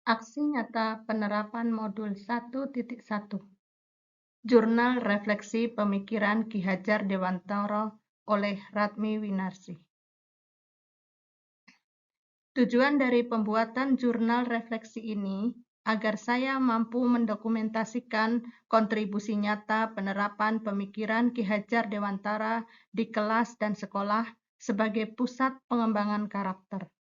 Aksi nyata penerapan modul 1.1 Jurnal Refleksi Pemikiran Ki Hadjar Dewantara oleh Radmi Winarsi. Tujuan dari pembuatan jurnal refleksi ini agar saya mampu mendokumentasikan kontribusi nyata penerapan pemikiran Ki Hadjar Dewantara di kelas dan sekolah sebagai pusat pengembangan karakter.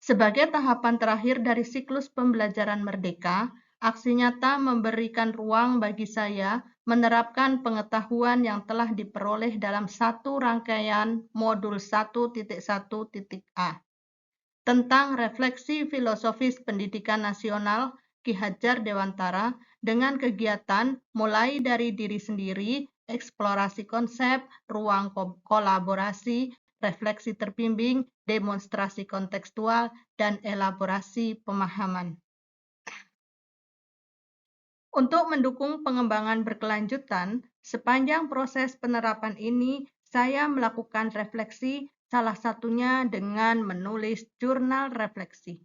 Sebagai tahapan terakhir dari siklus pembelajaran merdeka, aksi nyata memberikan ruang bagi saya menerapkan pengetahuan yang telah diperoleh dalam satu rangkaian modul 1.1.a tentang refleksi filosofis pendidikan nasional Ki Hadjar Dewantara dengan kegiatan mulai dari diri sendiri, eksplorasi konsep, ruang kolaborasi, refleksi terbimbing, demonstrasi kontekstual, dan elaborasi pemahaman. Untuk mendukung pengembangan berkelanjutan, sepanjang proses penerapan ini, saya melakukan refleksi, salah satunya dengan menulis jurnal refleksi.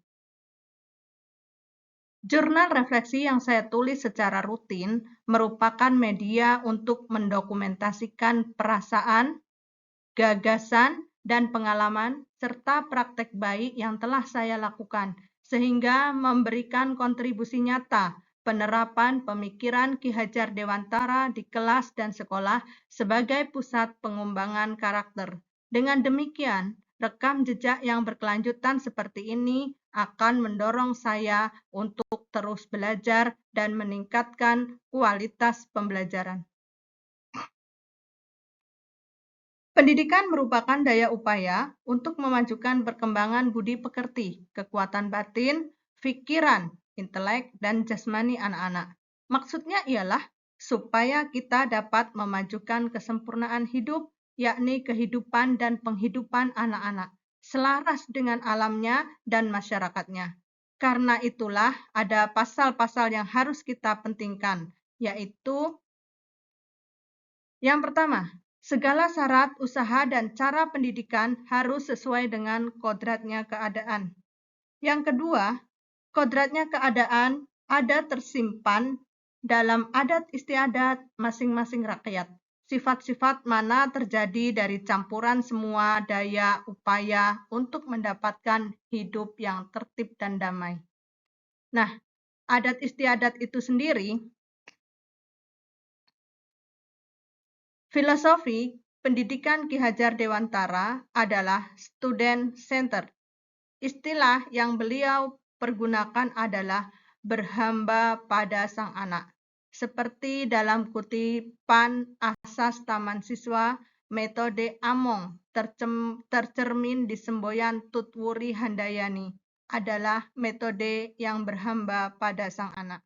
Jurnal refleksi yang saya tulis secara rutin merupakan media untuk mendokumentasikan perasaan, gagasan, dan pengalaman, serta praktek baik yang telah saya lakukan, sehingga memberikan kontribusi nyata penerapan pemikiran Ki Hadjar Dewantara di kelas dan sekolah sebagai pusat pengembangan karakter. Dengan demikian, rekam jejak yang berkelanjutan seperti ini akan mendorong saya untuk terus belajar dan meningkatkan kualitas pembelajaran. Pendidikan merupakan daya upaya untuk memajukan perkembangan budi pekerti, kekuatan batin, pikiran, intelek, dan jasmani anak-anak. Maksudnya ialah supaya kita dapat memajukan kesempurnaan hidup, yakni kehidupan dan penghidupan anak-anak, selaras dengan alamnya dan masyarakatnya. Karena itulah ada pasal-pasal yang harus kita pentingkan, yaitu yang pertama, segala syarat, usaha, dan cara pendidikan harus sesuai dengan kodratnya keadaan. Yang kedua, kodratnya keadaan ada tersimpan dalam adat istiadat masing-masing rakyat. Sifat-sifat mana terjadi dari campuran semua daya upaya untuk mendapatkan hidup yang tertib dan damai. Nah, adat istiadat itu sendiri Filosofi pendidikan Ki Hadjar Dewantara adalah student-centered. Istilah yang beliau pergunakan adalah berhamba pada sang anak. Seperti dalam kutipan Asas Taman Siswa, metode Among tercermin di semboyan Tutwuri Handayani adalah metode yang berhamba pada sang anak.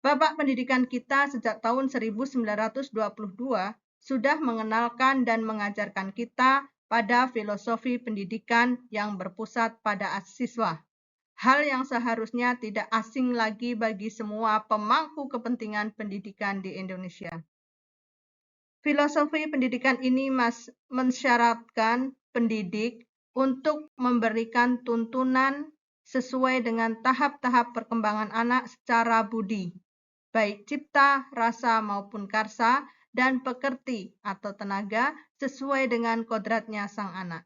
Bapak pendidikan kita sejak tahun 1922 sudah mengenalkan dan mengajarkan kita pada filosofi pendidikan yang berpusat pada siswa. Hal yang seharusnya tidak asing lagi bagi semua pemangku kepentingan pendidikan di Indonesia. Filosofi pendidikan ini mensyaratkan pendidik untuk memberikan tuntunan sesuai dengan tahap-tahap perkembangan anak secara budi, baik cipta, rasa, maupun karsa, dan pekerti atau tenaga sesuai dengan kodratnya sang anak.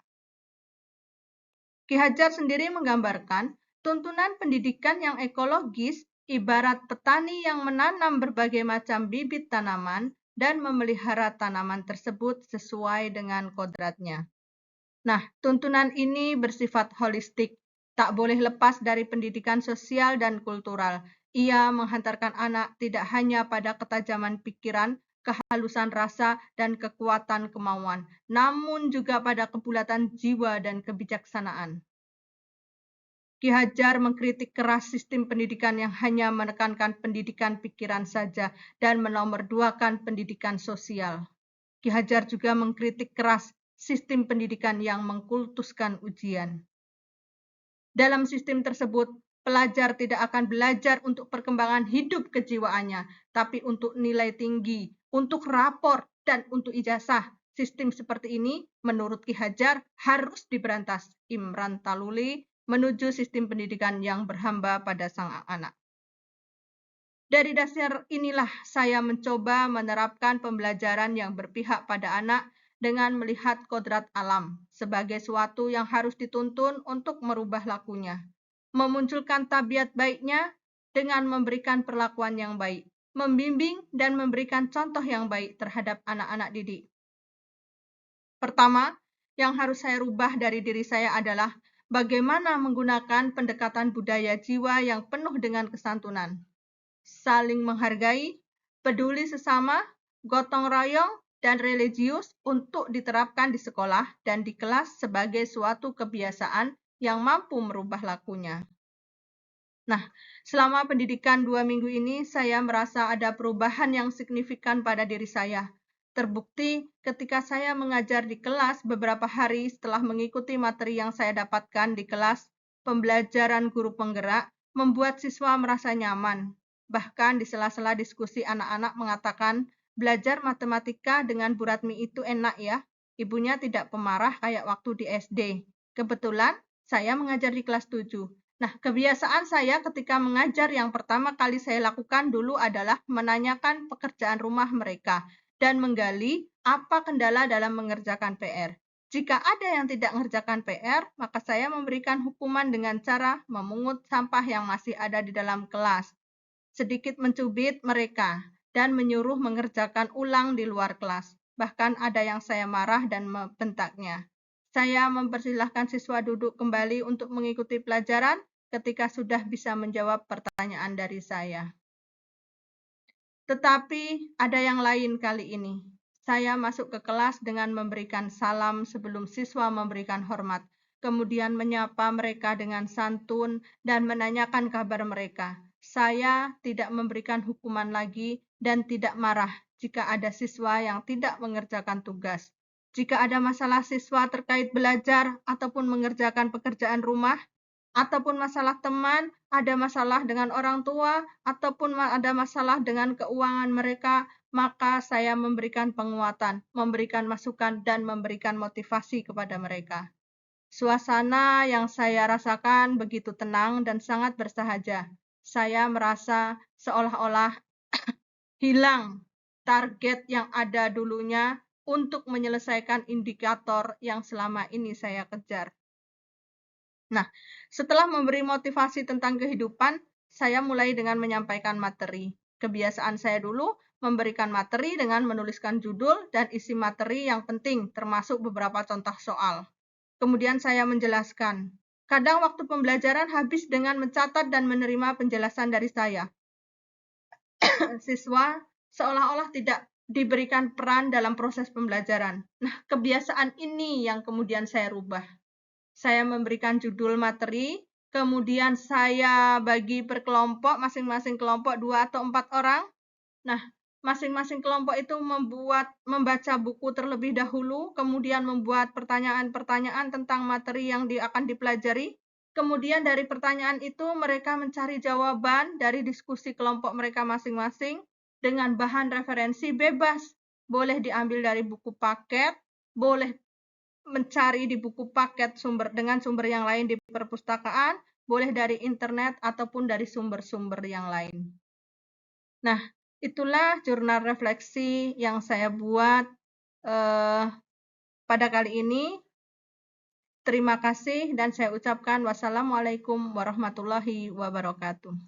Ki Hadjar sendiri menggambarkan tuntunan pendidikan yang ekologis ibarat petani yang menanam berbagai macam bibit tanaman dan memelihara tanaman tersebut sesuai dengan kodratnya. Nah, tuntunan ini bersifat holistik, tak boleh lepas dari pendidikan sosial dan kultural. Ia menghantarkan anak tidak hanya pada ketajaman pikiran, kehalusan rasa, dan kekuatan kemauan, namun juga pada kebulatan jiwa dan kebijaksanaan. Ki Hadjar mengkritik keras sistem pendidikan yang hanya menekankan pendidikan pikiran saja dan menomorduakan pendidikan sosial. Ki Hadjar juga mengkritik keras sistem pendidikan yang mengkultuskan ujian. Dalam sistem tersebut, pelajar tidak akan belajar untuk perkembangan hidup kejiwaannya, tapi untuk nilai tinggi, untuk rapor, dan untuk ijazah. Sistem seperti ini, menurut Ki Hadjar, harus diberantas. Imran Taluli, menuju sistem pendidikan yang berhamba pada sang anak. Dari dasar inilah saya mencoba menerapkan pembelajaran yang berpihak pada anak dengan melihat kodrat alam sebagai suatu yang harus dituntun untuk merubah lakunya, memunculkan tabiat baiknya dengan memberikan perlakuan yang baik, membimbing dan memberikan contoh yang baik terhadap anak-anak didik. Pertama, yang harus saya rubah dari diri saya adalah bagaimana menggunakan pendekatan budaya jiwa yang penuh dengan kesantunan, saling menghargai, peduli sesama, gotong royong, dan religius untuk diterapkan di sekolah dan di kelas sebagai suatu kebiasaan yang mampu merubah lakunya. Nah, selama pendidikan 2 minggu ini, saya merasa ada perubahan yang signifikan pada diri saya. Terbukti ketika saya mengajar di kelas beberapa hari setelah mengikuti materi yang saya dapatkan di kelas, pembelajaran guru penggerak membuat siswa merasa nyaman. Bahkan di sela-sela diskusi anak-anak mengatakan, belajar matematika dengan Bu Ratmi itu enak ya. Ibunya tidak pemarah kayak waktu di SD. Kebetulan saya mengajar di kelas 7. Nah, kebiasaan saya ketika mengajar yang pertama kali saya lakukan dulu adalah menanyakan pekerjaan rumah mereka dan menggali apa kendala dalam mengerjakan PR. Jika ada yang tidak mengerjakan PR, maka saya memberikan hukuman dengan cara memungut sampah yang masih ada di dalam kelas, sedikit mencubit mereka, dan menyuruh mengerjakan ulang di luar kelas. Bahkan ada yang saya marah dan membentaknya. Saya mempersilahkan siswa duduk kembali untuk mengikuti pelajaran ketika sudah bisa menjawab pertanyaan dari saya. Tetapi ada yang lain kali ini. Saya masuk ke kelas dengan memberikan salam sebelum siswa memberikan hormat, kemudian menyapa mereka dengan santun dan menanyakan kabar mereka. Saya tidak memberikan hukuman lagi dan tidak marah jika ada siswa yang tidak mengerjakan tugas. Jika ada masalah siswa terkait belajar ataupun mengerjakan pekerjaan rumah, ataupun masalah teman, ada masalah dengan orang tua, ataupun ada masalah dengan keuangan mereka, maka saya memberikan penguatan, memberikan masukan, dan memberikan motivasi kepada mereka. Suasana yang saya rasakan begitu tenang dan sangat bersahaja. Saya merasa seolah-olah hilang target yang ada dulunya untuk menyelesaikan indikator yang selama ini saya kejar. Nah, setelah memberi motivasi tentang kehidupan, saya mulai dengan menyampaikan materi. Kebiasaan saya dulu memberikan materi dengan menuliskan judul dan isi materi yang penting, termasuk beberapa contoh soal. Kemudian saya menjelaskan. Kadang waktu pembelajaran habis dengan mencatat dan menerima penjelasan dari saya. Siswa seolah-olah tidak diberikan peran dalam proses pembelajaran. Nah, kebiasaan ini yang kemudian saya rubah. Saya memberikan judul materi, kemudian saya bagi per kelompok, masing-masing kelompok 2 atau 4 orang. Nah, masing-masing kelompok itu membaca buku terlebih dahulu, kemudian membuat pertanyaan-pertanyaan tentang materi yang akan dipelajari. Kemudian dari pertanyaan itu mereka mencari jawaban dari diskusi kelompok mereka masing-masing dengan bahan referensi bebas. Boleh diambil dari buku paket, boleh mencari di buku paket dengan sumber yang lain di perpustakaan, boleh dari internet ataupun dari sumber-sumber yang lain. Nah, itulah jurnal refleksi yang saya buat pada kali ini. Terima kasih dan saya ucapkan wassalamualaikum warahmatullahi wabarakatuh.